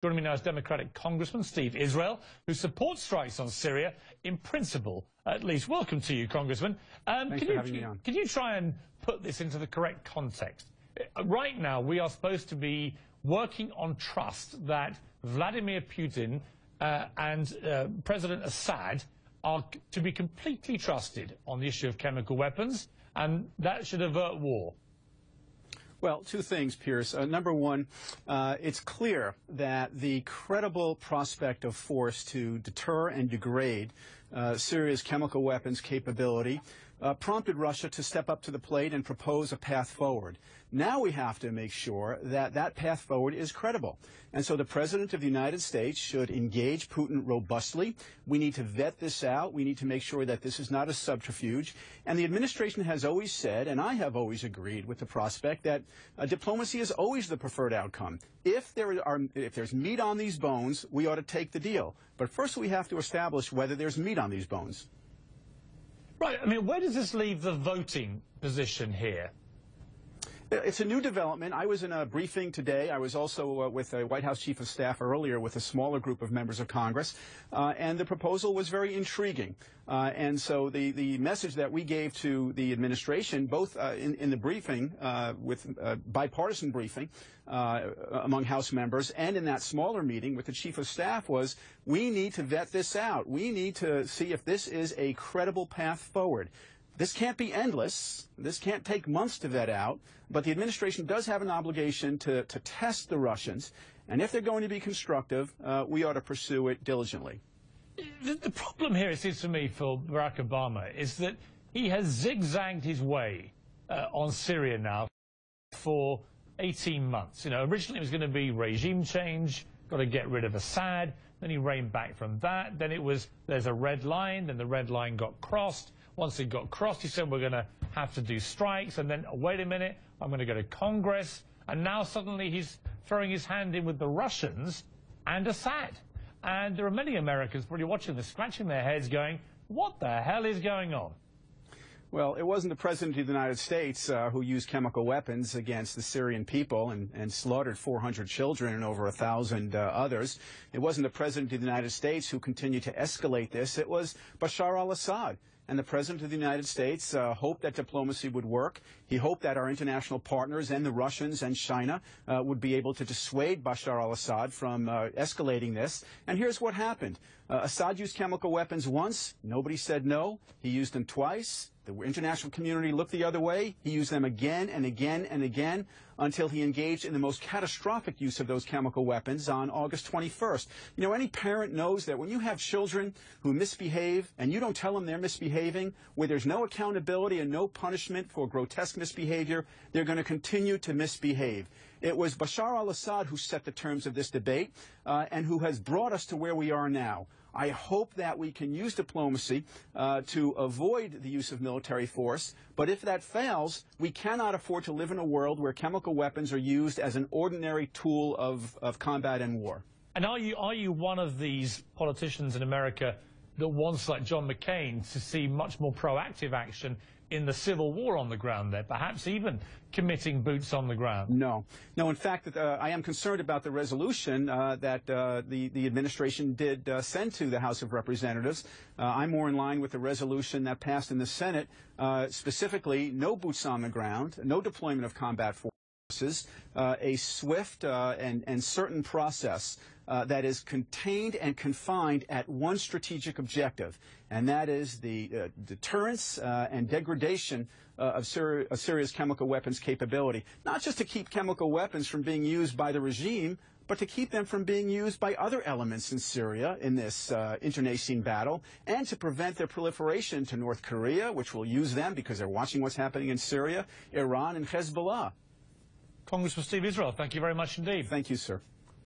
Joining me now is Democratic Congressman Steve Israel, who supports strikes on Syria in principle, at least. Welcome to you, Congressman. Thanks for having me on. Can you try and put this into the correct context? Right now, we are supposed to be working on trust that Vladimir Putin and President Assad are to be completely trusted on the issue of chemical weapons, and that should avert war. Well, two things, Piers. Number one, it's clear that the credible prospect of force to deter and degrade Syria's chemical weapons capability prompted Russia to step up to the plate and propose a path forward. Now we have to make sure that that path forward is credible. And so the President of the United States should engage Putin robustly. We need to vet this out. We need to make sure that this is not a subterfuge. And the administration has always said, and I have always agreed with the prospect, that diplomacy is always the preferred outcome. If there's meat on these bones, we ought to take the deal. But first we have to establish whether there's meat on these bones. Right. I mean, where does this leave the voting position here? It's a new development. I was in a briefing today. I was also with a White House Chief of Staff earlier with a smaller group of members of Congress, and the proposal was very intriguing. And so the message that we gave to the administration, both in the briefing, with bipartisan briefing among House members, and in that smaller meeting with the Chief of Staff was, we need to vet this out. We need to see if this is a credible path forward. This can't be endless. This can't take months to vet out. But the administration does have an obligation to test the Russians. And if they're going to be constructive, we ought to pursue it diligently. The problem here, it seems to me, for Barack Obama, is that he has zigzagged his way on Syria now for 18 months. You know, originally it was going to be regime change, got to get rid of Assad. Then he reined back from that. Then it was, there's a red line. Then the red line got crossed. Once it got crossed, he said, we're going to have to do strikes. And then, oh, wait a minute, I'm going to go to Congress. And now suddenly he's throwing his hand in with the Russians and Assad. And there are many Americans probably watching this, scratching their heads going, what the hell is going on? Well, it wasn't the President of the United States who used chemical weapons against the Syrian people and slaughtered 400 children and over 1,000 others. It wasn't the President of the United States who continued to escalate this. It was Bashar al-Assad. And the President of the United States hoped that diplomacy would work. He hoped that our international partners and the Russians and China would be able to dissuade Bashar al-Assad from escalating this. And here's what happened. Assad used chemical weapons once. Nobody said no. He used them twice. The international community looked the other way. He used them again and again and again until he engaged in the most catastrophic use of those chemical weapons on August 21st. You know, any parent knows that when you have children who misbehave and you don't tell them they're misbehaving, where there's no accountability and no punishment for grotesque misbehavior, they're going to continue to misbehave. It was Bashar al-Assad who set the terms of this debate and who has brought us to where we are now. I hope that we can use diplomacy to avoid the use of military force, but if that fails, we cannot afford to live in a world where chemical weapons are used as an ordinary tool of combat and war. And are you one of these politicians in America that wants, like John McCain, to see much more proactive action in the civil war on the ground there, perhaps even committing boots on the ground? No. No, in fact, I am concerned about the resolution that the administration did send to the House of Representatives. I'm more in line with the resolution that passed in the Senate, specifically no boots on the ground, no deployment of combat forces, a swift and certain process that is contained and confined at one strategic objective, and that is the deterrence and degradation of Syria's chemical weapons capability, not just to keep chemical weapons from being used by the regime, but to keep them from being used by other elements in Syria in this internecine battle, and to prevent their proliferation to North Korea, which will use them because they're watching what's happening in Syria, Iran, and Hezbollah. Congressman Steve Israel, thank you very much indeed. Thank you, sir.